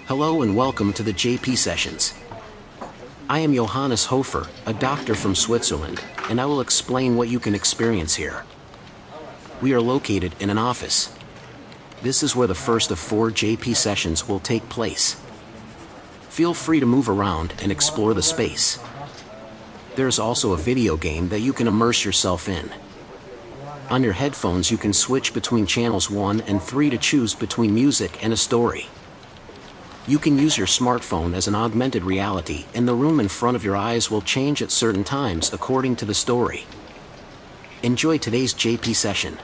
Hello and welcome to the JP Sessions. I am Johannes Hofer, a doctor from Switzerland, and I will explain what you can experience here. We are located in an office. This is where the first of 4 JP sessions will take place. Feel free to move around and explore the space. There's also a video game that you can immerse yourself in. On your headphones you can switch between channels 1 and 3 to choose between music and a story. You can use your smartphone as an augmented reality, and the room in front of your eyes will change at certain times according to the story. Enjoy today's JP session.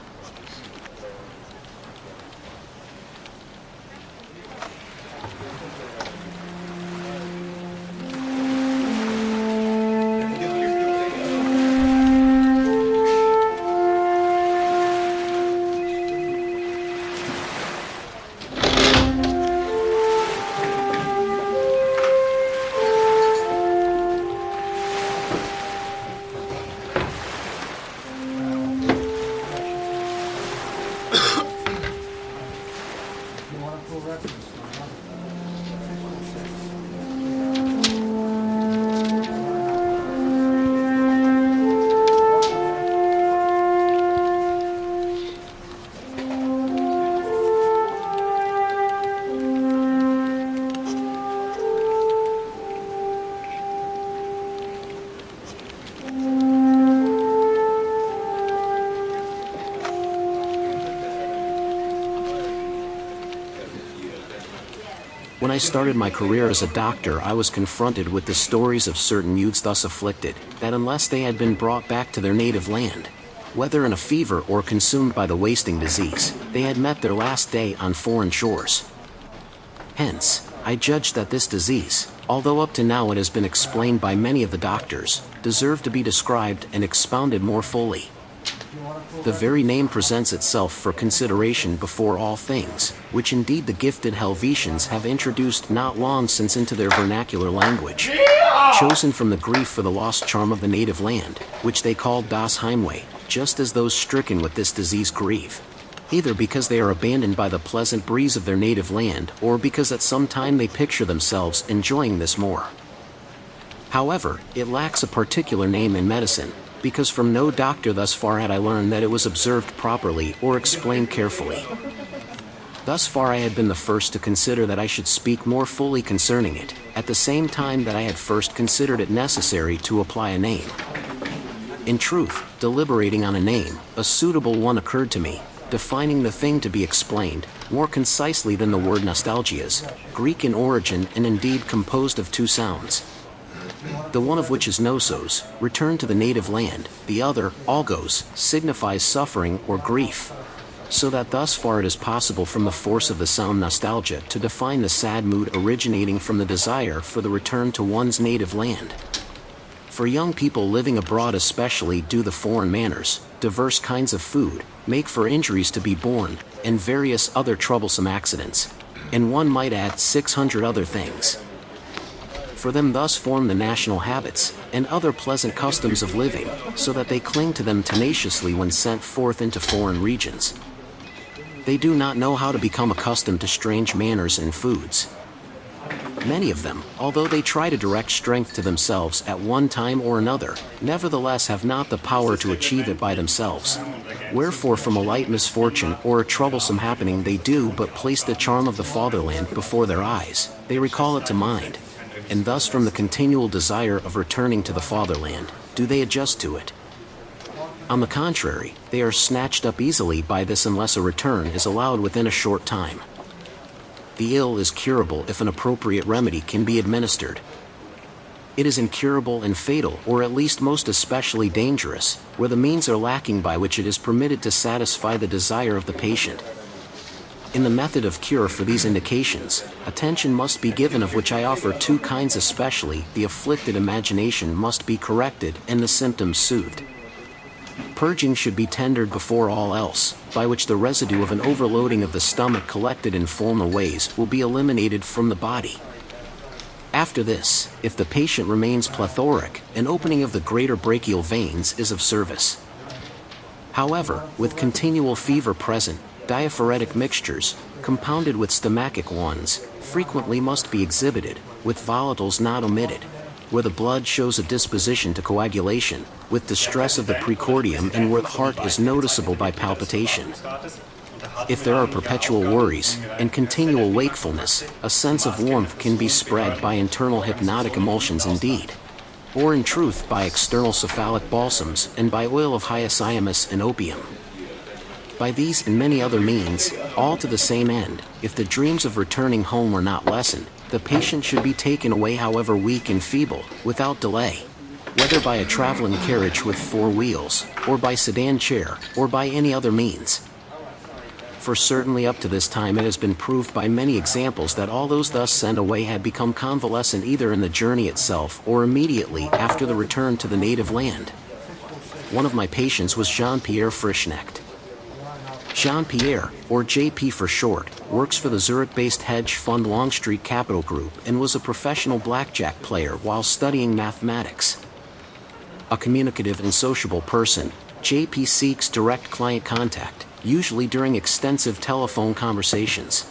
When I started my career as a doctor, I was confronted with the stories of certain youths thus afflicted, that unless they had been brought back to their native land, whether in a fever or consumed by the wasting disease, they had met their last day on foreign shores. Hence, I judged that this disease, although up to now it has been explained by many of the doctors, deserved to be described and expounded more fully. The very name presents itself for consideration before all things, which indeed the gifted Helvetians have introduced not long since into their vernacular language, chosen from the grief for the lost charm of the native land, which they call Das Heimweh, just as those stricken with this disease grieve, either because they are abandoned by the pleasant breeze of their native land, or because at some time they picture themselves enjoying this more. However, it lacks a particular name in medicine, because from no doctor thus far had I learned that it was observed properly or explained carefully. Thus far I had been the first to consider that I should speak more fully concerning it, at the same time that I had first considered it necessary to apply a name. In truth, deliberating on a name, a suitable one occurred to me, defining the thing to be explained, more concisely than the word nostalgias, Greek in origin and indeed composed of 2 sounds. The one of which is nosos, return to the native land, the other, algos, signifies suffering or grief. So that thus far it is possible from the force of the sound nostalgia to define the sad mood originating from the desire for the return to one's native land. For young people living abroad especially do the foreign manners, diverse kinds of food, make for injuries to be borne, and various other troublesome accidents. And one might add 600 other things. For them thus form the national habits, and other pleasant customs of living, so that they cling to them tenaciously when sent forth into foreign regions. They do not know how to become accustomed to strange manners and foods. Many of them, although they try to direct strength to themselves at one time or another, nevertheless have not the power to achieve it by themselves. Wherefore from a light misfortune or a troublesome happening they do but place the charm of the fatherland before their eyes, they recall it to mind, and thus from the continual desire of returning to the fatherland, do they adjust to it. On the contrary, they are snatched up easily by this unless a return is allowed within a short time. The ill is curable if an appropriate remedy can be administered. It is incurable and fatal, or at least most especially dangerous, where the means are lacking by which it is permitted to satisfy the desire of the patient. In the method of cure for these indications, attention must be given, of which I offer 2 kinds especially. The afflicted imagination must be corrected and the symptoms soothed. Purging should be tendered before all else, by which the residue of an overloading of the stomach collected in former ways will be eliminated from the body. After this, if the patient remains plethoric, an opening of the greater brachial veins is of service. However, with continual fever present, diaphoretic mixtures, compounded with stomachic ones, frequently must be exhibited, with volatiles not omitted, where the blood shows a disposition to coagulation, with distress of the precordium and where the heart is noticeable by palpitation. If there are perpetual worries and continual wakefulness, a sense of warmth can be spread by internal hypnotic emulsions indeed, or in truth by external cephalic balsams and by oil of hyoscyamus and opium. By these and many other means, all to the same end, if the dreams of returning home were not lessened, the patient should be taken away however weak and feeble, without delay, whether by a traveling carriage with 4 wheels, or by sedan chair, or by any other means. For certainly up to this time it has been proved by many examples that all those thus sent away had become convalescent either in the journey itself or immediately after the return to the native land. One of my patients was Jean-Pierre Frischknecht. Jean-Pierre, or JP for short, works for the Zurich-based hedge fund Longstreet Capital Group and was a professional blackjack player while studying mathematics. A communicative and sociable person, JP seeks direct client contact, usually during extensive telephone conversations.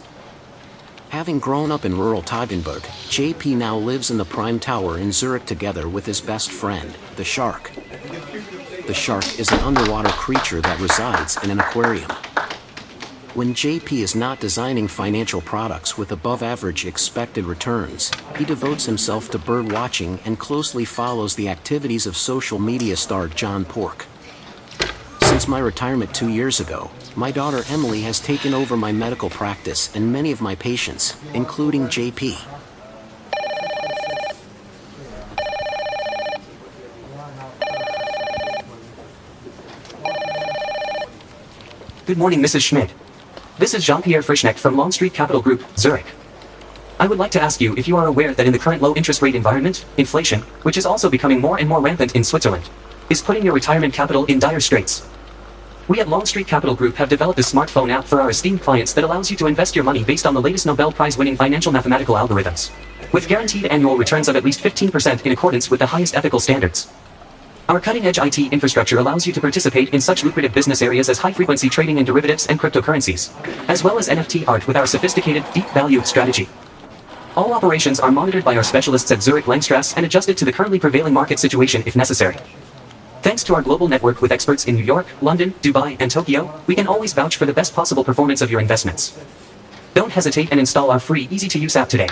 Having grown up in rural Toggenburg, JP now lives in the Prime Tower in Zurich together with his best friend, the shark. The shark is an underwater creature that resides in an aquarium. When JP is not designing financial products with above-average expected returns, he devotes himself to bird watching and closely follows the activities of social media star John Pork. Since my retirement 2 years ago, my daughter Emelie has taken over my medical practice and many of my patients, including JP. Good morning, Mrs. Schmidt. This is Jean-Pierre Frischknecht from Longstreet Capital Group, Zurich. I would like to ask you if you are aware that in the current low interest rate environment, inflation, which is also becoming more and more rampant in Switzerland, is putting your retirement capital in dire straits. We at Longstreet Capital Group have developed a smartphone app for our esteemed clients that allows you to invest your money based on the latest Nobel Prize-winning financial mathematical algorithms, with guaranteed annual returns of at least 15% in accordance with the highest ethical standards. Our cutting-edge IT infrastructure allows you to participate in such lucrative business areas as high-frequency trading in derivatives and cryptocurrencies, as well as NFT art with our sophisticated, deep-value strategy. All operations are monitored by our specialists at Zurich Langstrasse and adjusted to the currently prevailing market situation if necessary. Thanks to our global network with experts in New York, London, Dubai, and Tokyo, we can always vouch for the best possible performance of your investments. Don't hesitate and install our free, easy-to-use app today.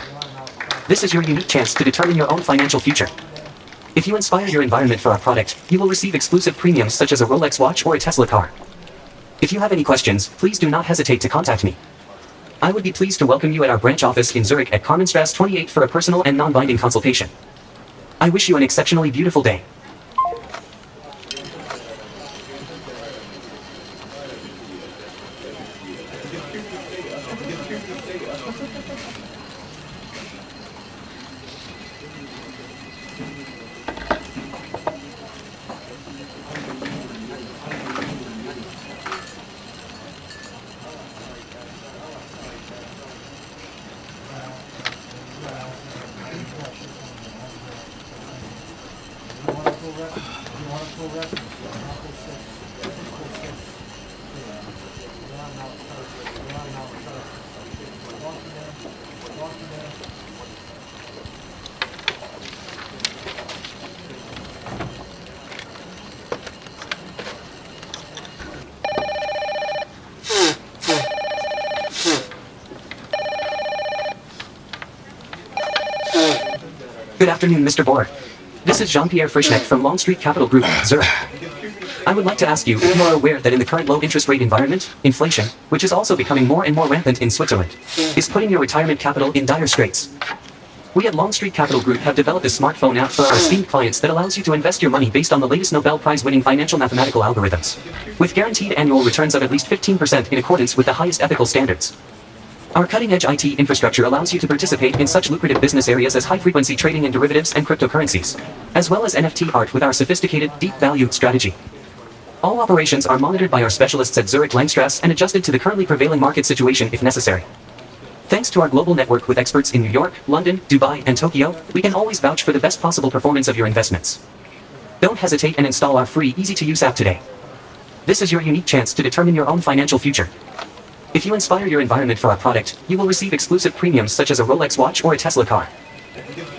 This is your unique chance to determine your own financial future. If you inspire your environment for our product, you will receive exclusive premiums such as a Rolex watch or a Tesla car. If you have any questions, please do not hesitate to contact me. I would be pleased to welcome you at our branch office in Zurich at Karmenstrasse 28 for a personal and non-binding consultation. I wish you an exceptionally beautiful day. Good afternoon, Mr. Bohr. This is Jean-Pierre Frischknecht from Longstreet Capital Group, Zurich. I would like to ask you if you are aware that in the current low interest rate environment, inflation, which is also becoming more and more rampant in Switzerland, is putting your retirement capital in dire straits. We at Longstreet Capital Group have developed a smartphone app for our esteemed clients that allows you to invest your money based on the latest Nobel Prize-winning financial mathematical algorithms, with guaranteed annual returns of at least 15% in accordance with the highest ethical standards. Our cutting-edge IT infrastructure allows you to participate in such lucrative business areas as high-frequency trading in derivatives and cryptocurrencies, as well as NFT art with our sophisticated, deep-value strategy. All operations are monitored by our specialists at Zurich Langstrasse and adjusted to the currently prevailing market situation if necessary. Thanks to our global network with experts in New York, London, Dubai, and Tokyo, we can always vouch for the best possible performance of your investments. Don't hesitate and install our free, easy-to-use app today. This is your unique chance to determine your own financial future. If you inspire your environment for our product, you will receive exclusive premiums such as a Rolex watch or a Tesla car.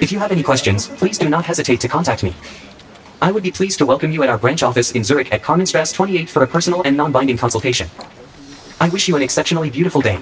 If you have any questions, please do not hesitate to contact me. I would be pleased to welcome you at our branch office in Zurich at Karmenstrasse 28 for a personal and non-binding consultation. I wish you an exceptionally beautiful day.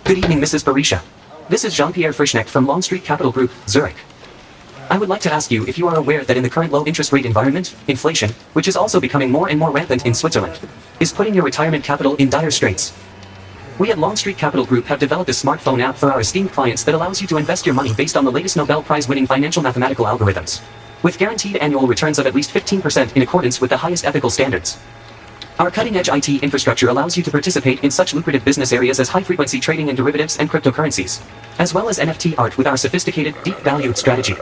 Good evening, Mrs. Barisha. This is Jean-Pierre Frischknecht from Longstreet Capital Group, Zurich. I would like to ask you if you are aware that in the current low interest rate environment, inflation, which is also becoming more and more rampant in Switzerland, is putting your retirement capital in dire straits. We at Longstreet Capital Group have developed a smartphone app for our esteemed clients that allows you to invest your money based on the latest Nobel Prize-winning financial mathematical algorithms, with guaranteed annual returns of at least 15% in accordance with the highest ethical standards. Our cutting-edge IT infrastructure allows you to participate in such lucrative business areas as high-frequency trading in derivatives and cryptocurrencies, as well as NFT art with our sophisticated, deep-value strategy.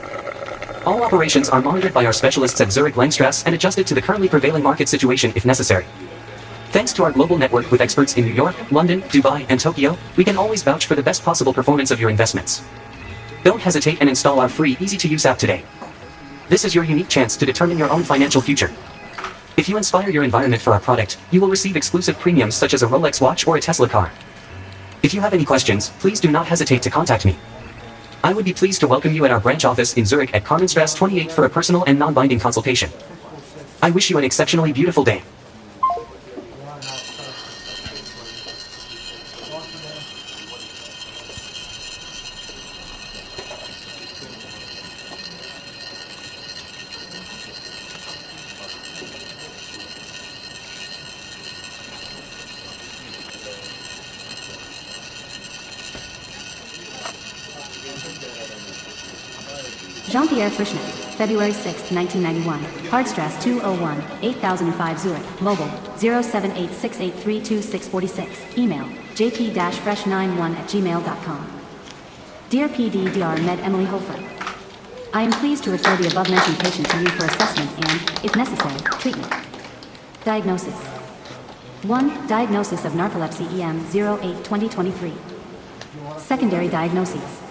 All operations are monitored by our specialists at Zurich Langstrasse and adjusted to the currently prevailing market situation if necessary. Thanks to our global network with experts in New York, London, Dubai, and Tokyo, we can always vouch for the best possible performance of your investments. Don't hesitate and install our free, easy-to-use app today. This is your unique chance to determine your own financial future. If you inspire your environment for our product, you will receive exclusive premiums such as a Rolex watch or a Tesla car. If you have any questions, please do not hesitate to contact me. I would be pleased to welcome you at our branch office in Zurich at Karmenstrasse 28 for a personal and non-binding consultation. I wish you an exceptionally beautiful day. Jean-Pierre Frischknecht, February 6, 1991, Hardstrasse 201, 8005 Zurich, mobile, 07868324646, email, jp-fresh91@gmail.com. Dear PDDR Med Emelie Hofer, I am pleased to refer the above-mentioned patient to you for assessment and, if necessary, treatment. Diagnosis. 1. Diagnosis of narcolepsy EM08-2023. Secondary diagnoses.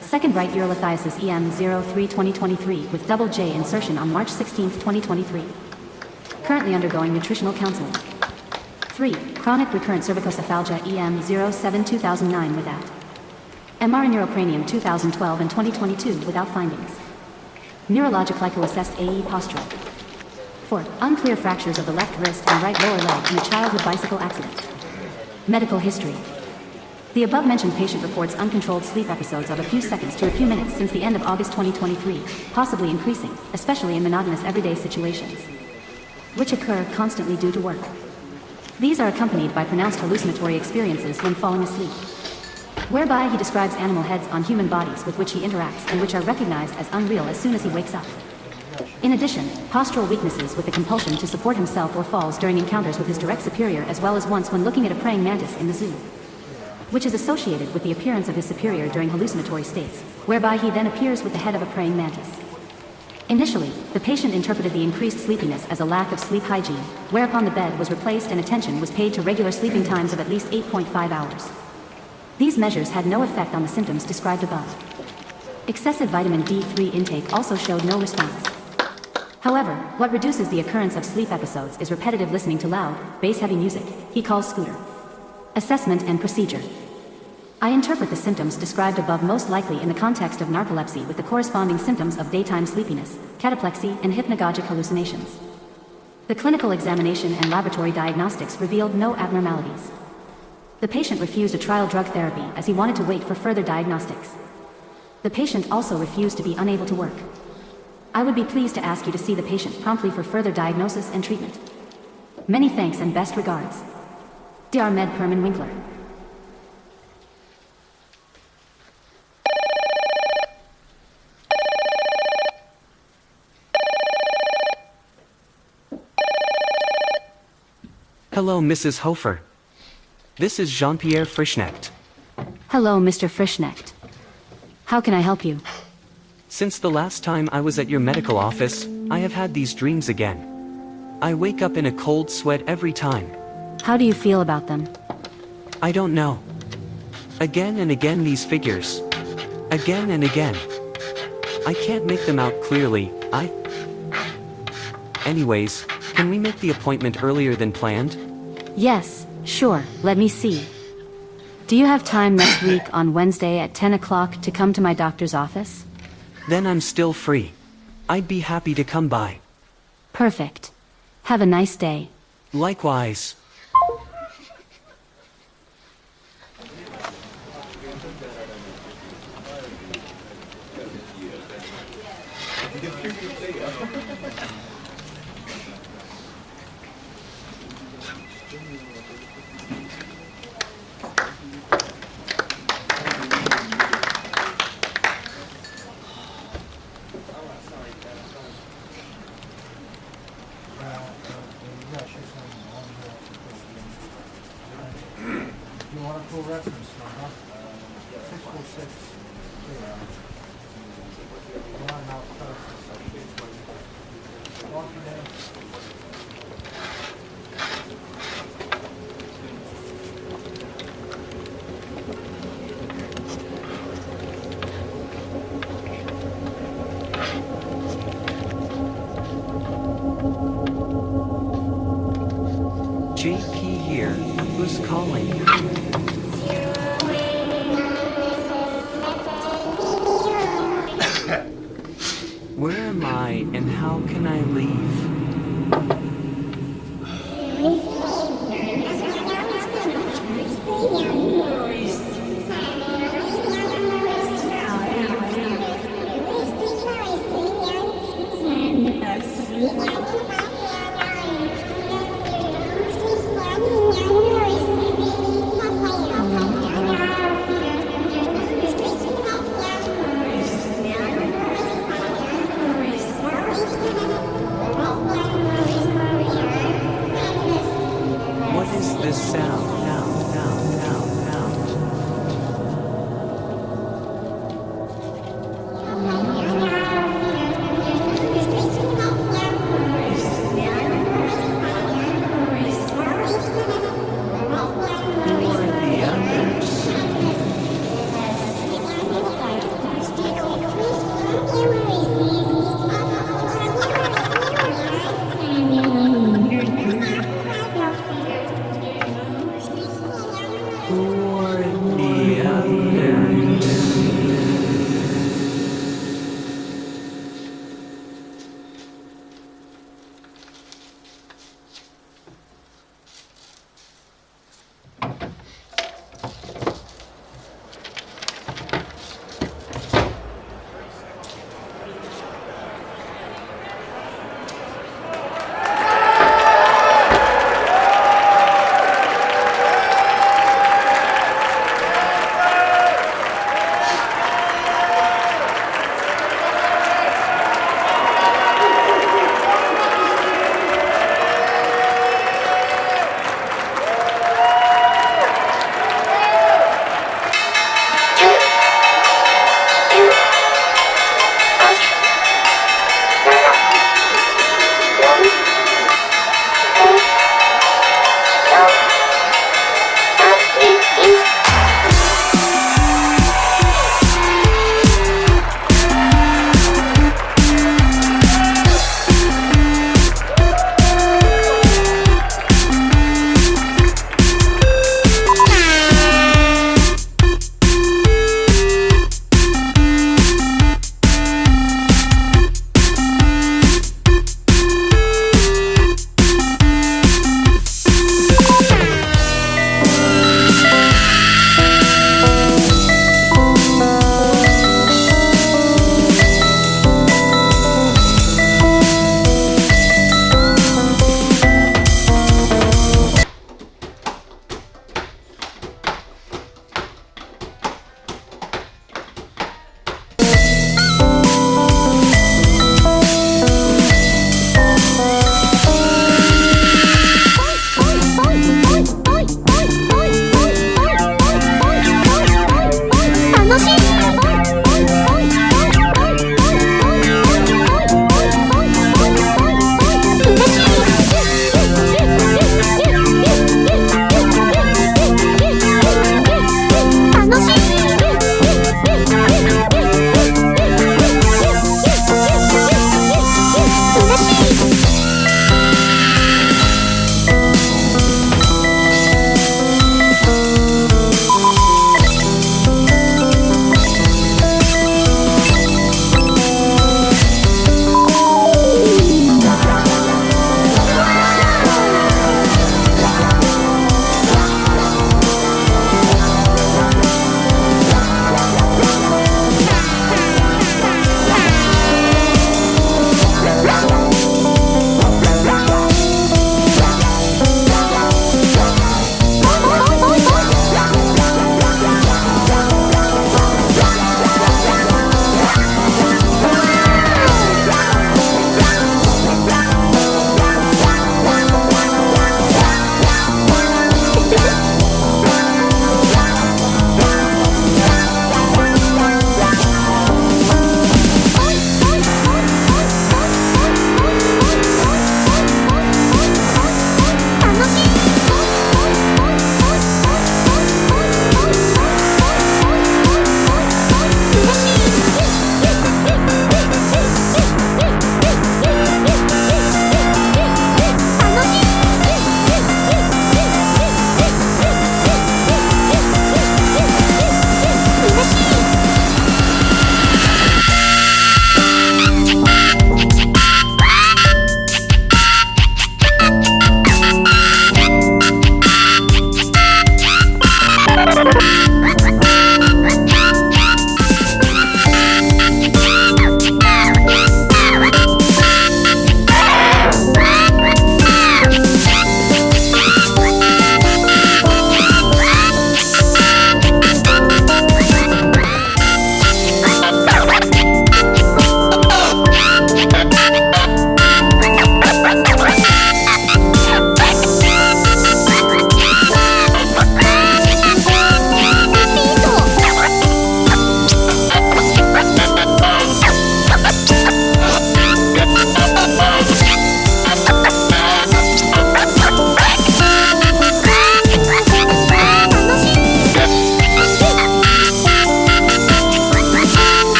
Second right urolithiasis EM03-2023 with double J insertion on March 16, 2023. Currently undergoing nutritional counseling. 3. Chronic recurrent cervicocephalgia EM07-2009 without. MR neurocranium 2012 and 2022 without findings. Neurologic assessed AE postural. 4. Unclear fractures of the left wrist and right lower leg in a childhood bicycle accident. Medical history. The above-mentioned patient reports uncontrolled sleep episodes of a few seconds to a few minutes since the end of August 2023, possibly increasing, especially in monotonous everyday situations, which occur constantly due to work. These are accompanied by pronounced hallucinatory experiences when falling asleep, whereby he describes animal heads on human bodies with which he interacts and which are recognized as unreal as soon as he wakes up. In addition, postural weaknesses with the compulsion to support himself or falls during encounters with his direct superior, as well as once when looking at a praying mantis in the zoo, which is associated with the appearance of his superior during hallucinatory states, whereby he then appears with the head of a praying mantis. Initially, the patient interpreted the increased sleepiness as a lack of sleep hygiene, whereupon the bed was replaced and attention was paid to regular sleeping times of at least 8.5 hours. These measures had no effect on the symptoms described above. Excessive vitamin D3 intake also showed no response. However, what reduces the occurrence of sleep episodes is repetitive listening to loud, bass-heavy music, he calls scooter. Assessment and procedure. I interpret the symptoms described above most likely in the context of narcolepsy with the corresponding symptoms of daytime sleepiness, cataplexy, and hypnagogic hallucinations. The clinical examination and laboratory diagnostics revealed no abnormalities. The patient refused a trial drug therapy as he wanted to wait for further diagnostics. The patient also refused to be unable to work. I would be pleased to ask you to see the patient promptly for further diagnosis and treatment. Many thanks and best regards. Dr. Med Perman Winkler. Hello, Mrs. Hofer. This is Jean-Pierre Frischknecht. Hello, Mr. Frischknecht. How can I help you? Since the last time I was at your medical office, I have had these dreams again. I wake up in a cold sweat every time. How do you feel about them? I don't know. Again and again these figures. Again and again. I can't make them out clearly. Anyways, can we make the appointment earlier than planned? Yes, sure, let me see. Do you have time next week on Wednesday at 10 o'clock to come to my doctor's office? Then I'm still free. I'd be happy to come by. Perfect. Have a nice day. Likewise. JP here. Who's calling? Where am I and how can I leave? What is this sound?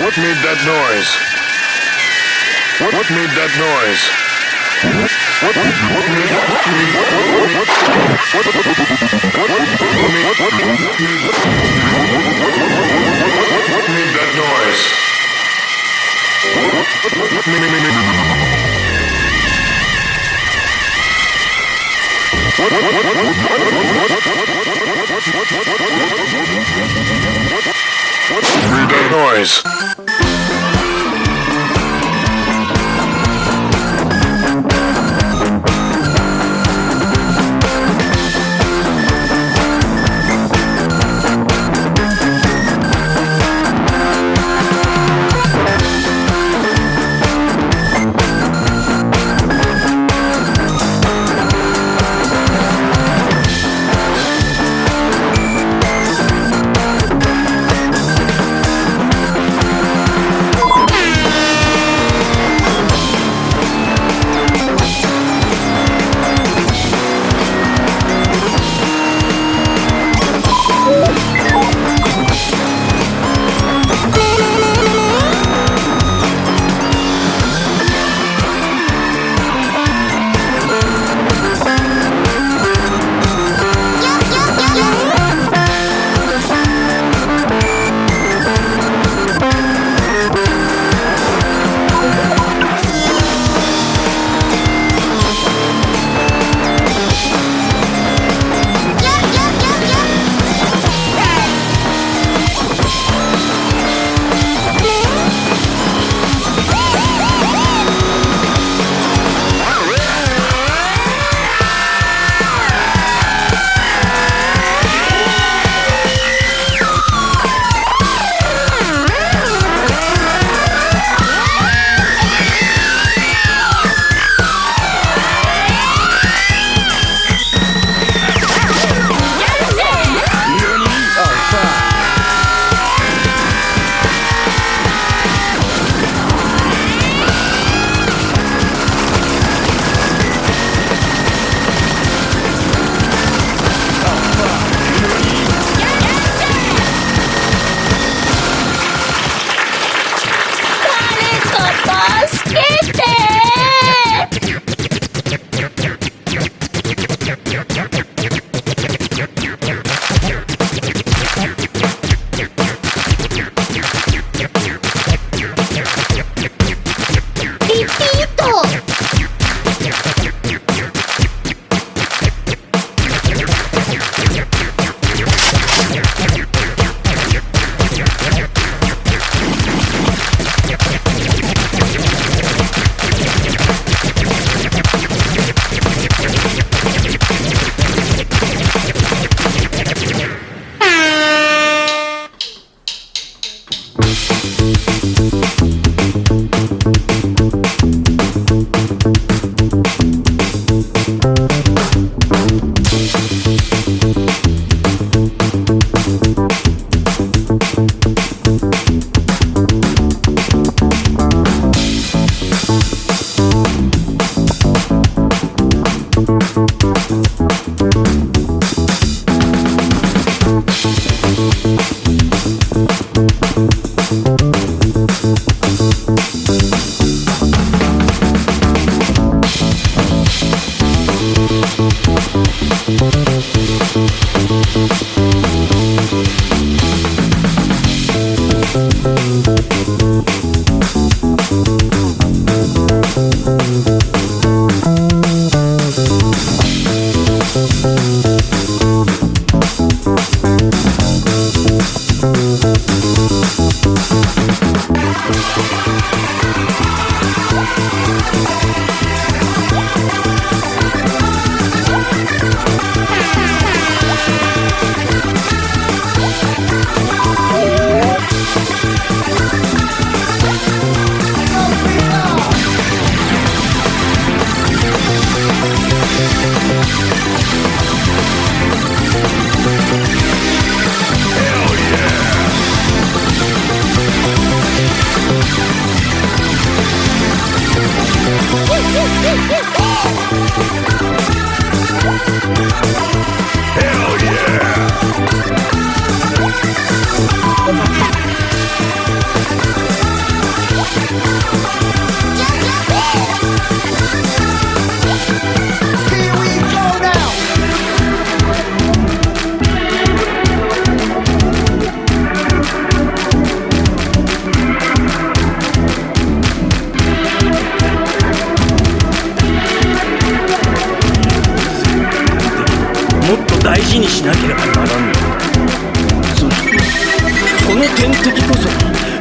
What made that noise? What made that noise? What made that noise? What made that noise? もっと大事にしなければならんのだ。そしてこの天敵こそ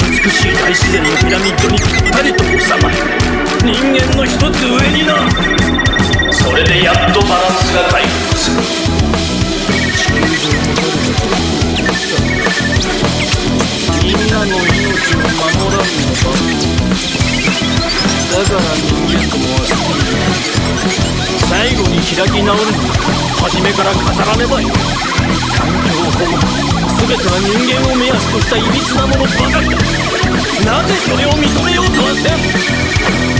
美しい大自然のピラミッドにぴったりと収まり、人間の一つ上にな。それでやっとバランスが回復する。みんなの命を守らんのだ。だから人間どもは最後に開き直るのは初めから飾らねばよい。環境保護全ては人間を目安としたいびつなものばかりだ。なぜそれを認めようとはせん。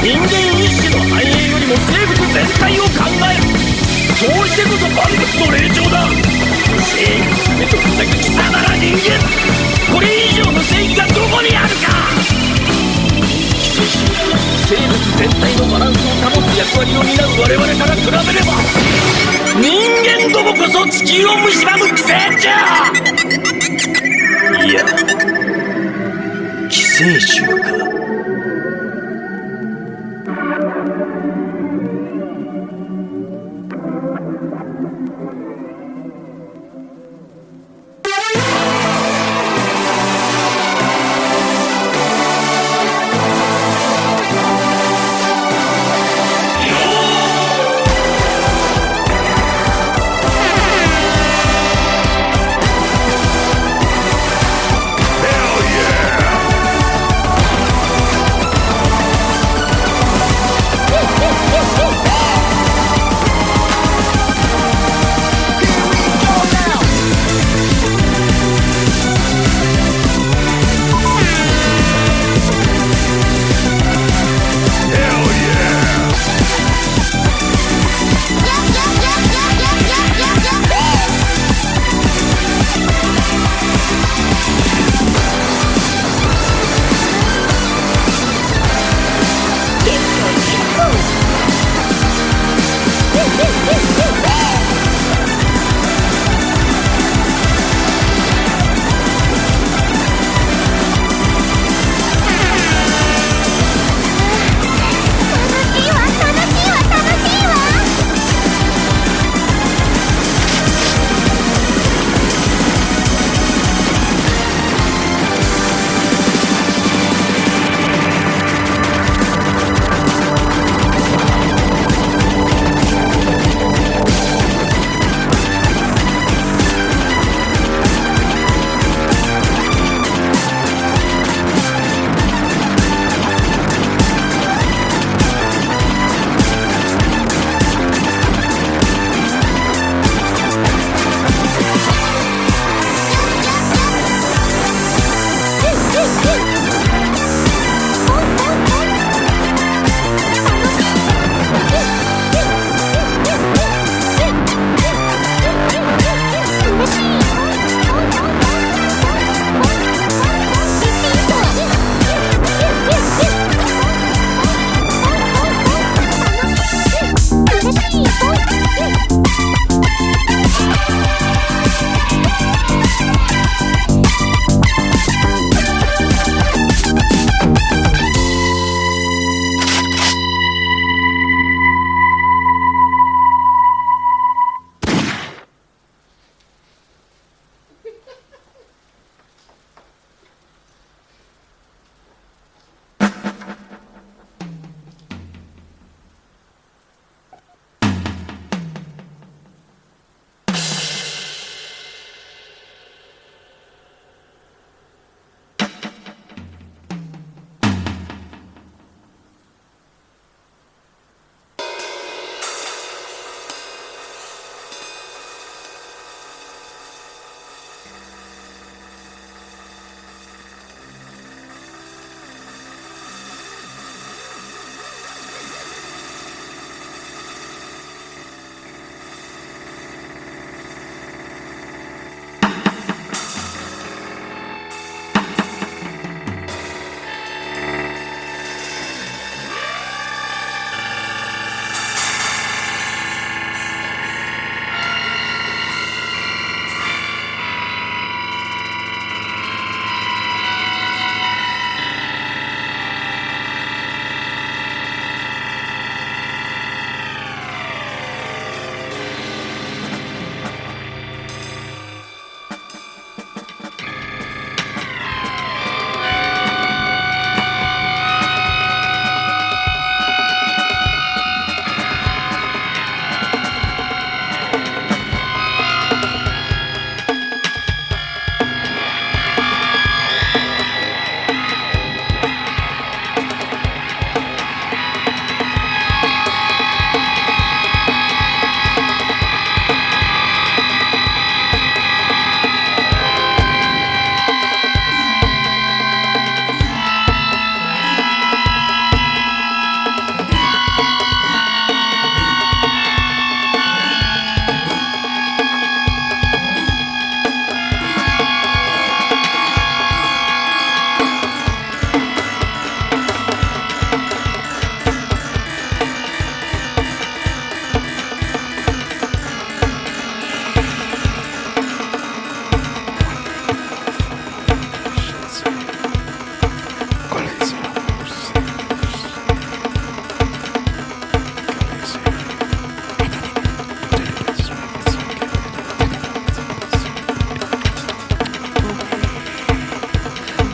人間一種の繁栄よりも生物全体を考える。そうしてこそ万物の霊長だ。正義の目とふざけ貴様ら人間、これ以上の正義がどこにあるか。寄生し生物全体のバランスを保つ役割を担う我々から比べれば、人間どもこそ地球を蝕む寄生虫。いや、寄生虫か。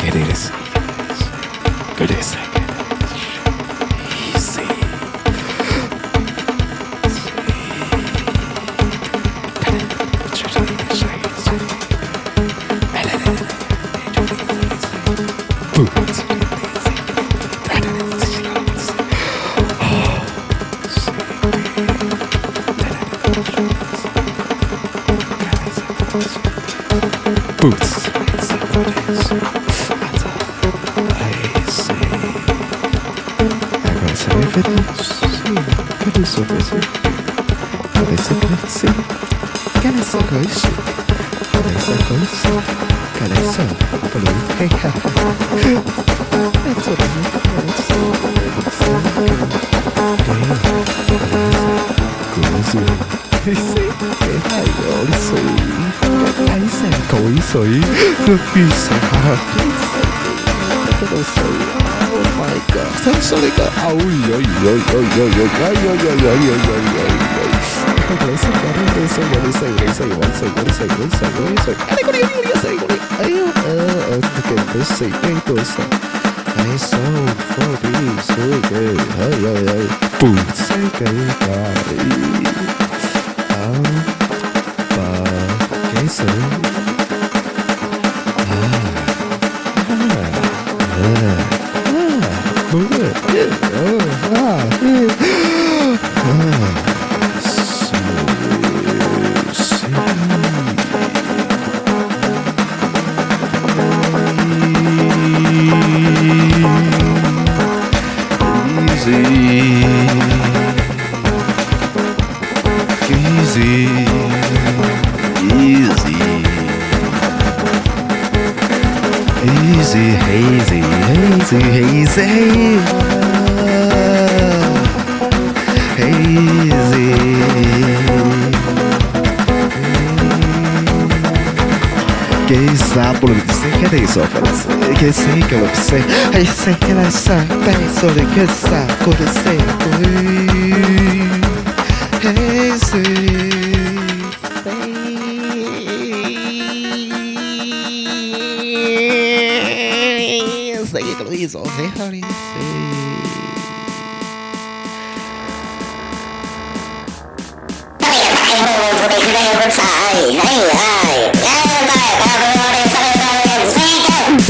it is. Good is easy. Boots. Boots.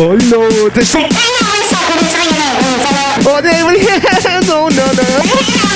Oh no, the shit. Oh, they will hear. No, no, no.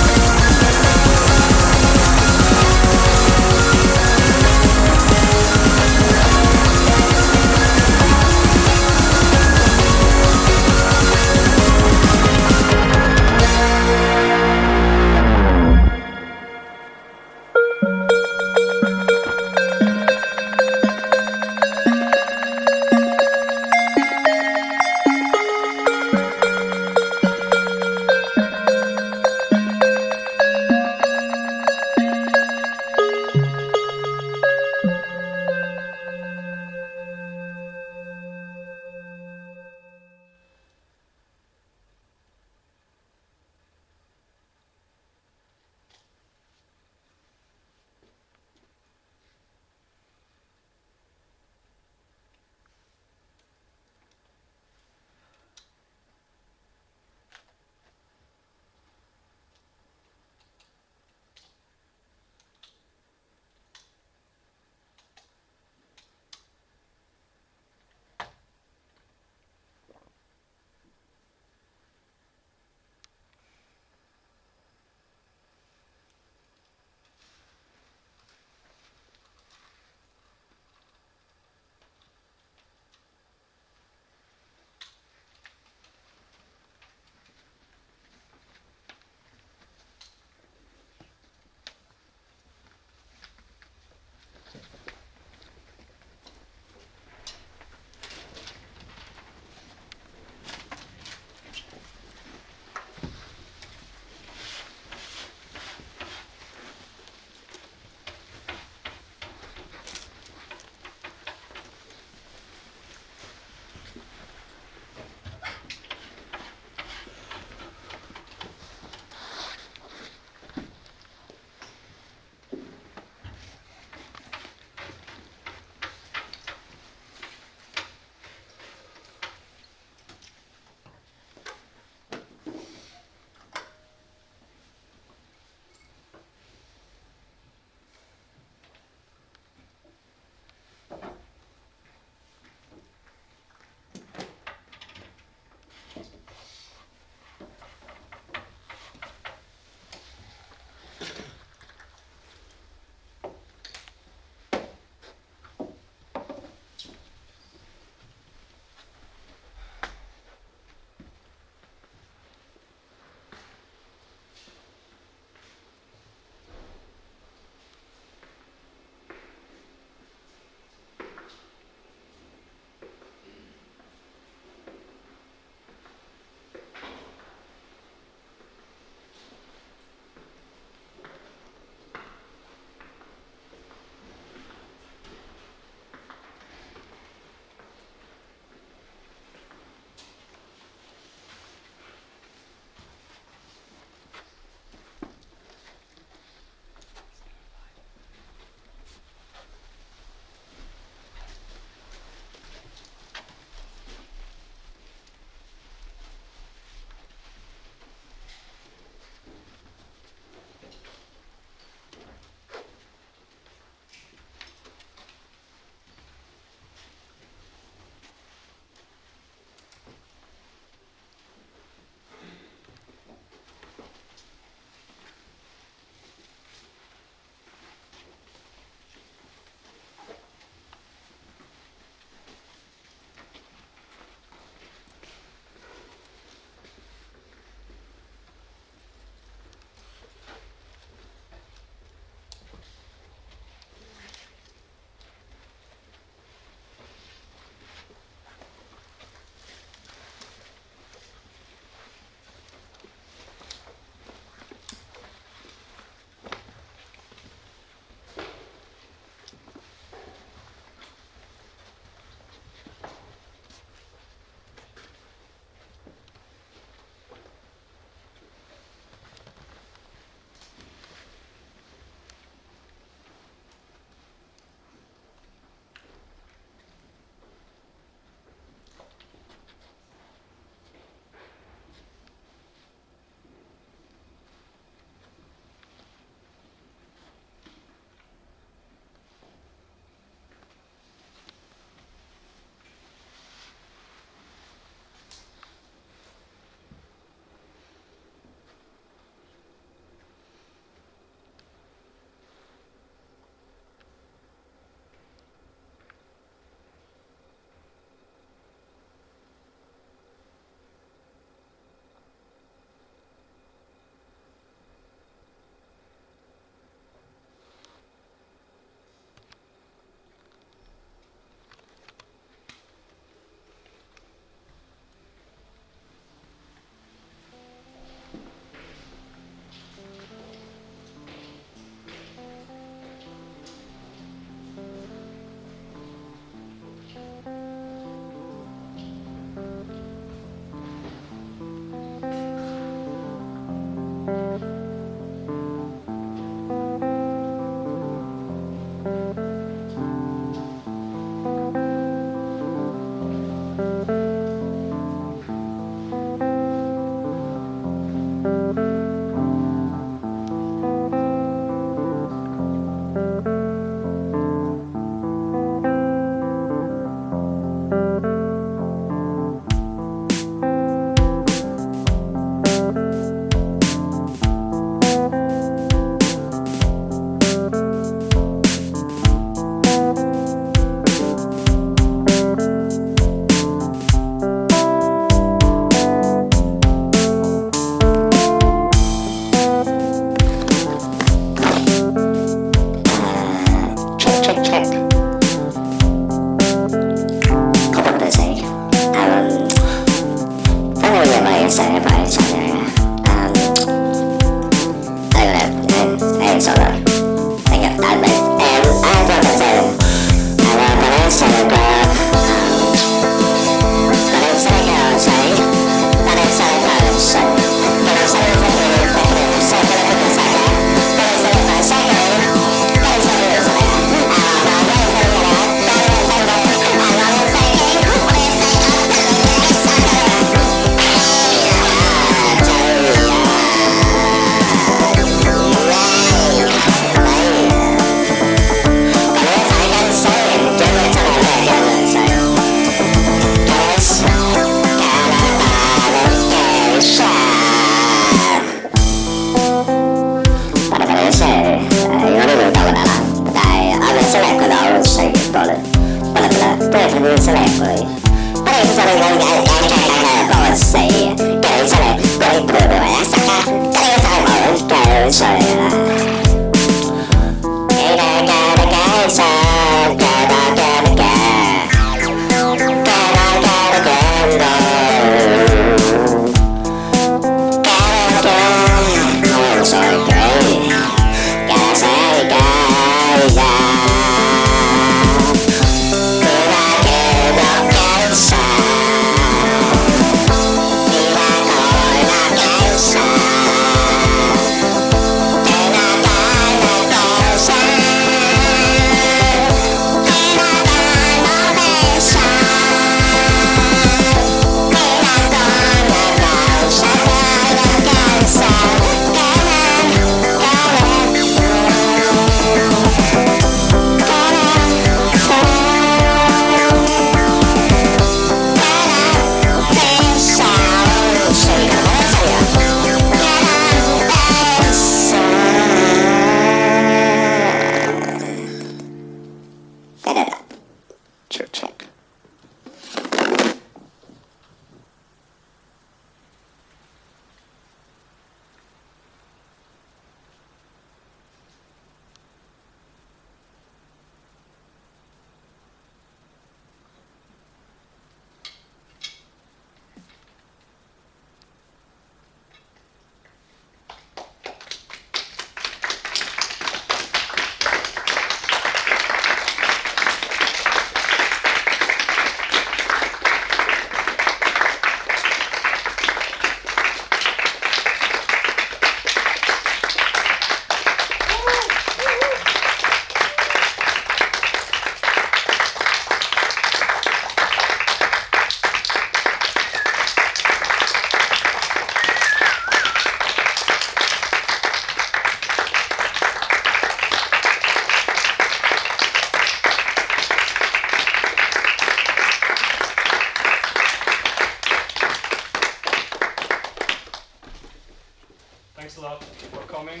Thanks a lot for coming.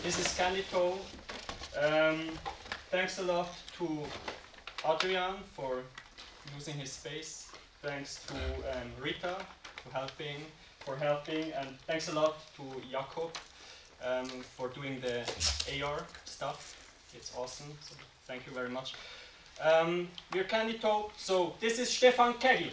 This is Candytoe. Thanks a lot to Adrian for using his space. Thanks to Rita for helping, and thanks a lot to Jakob for doing the AR stuff. It's awesome. So thank you very much. We're Candytoe. So this is Stefan Kägi.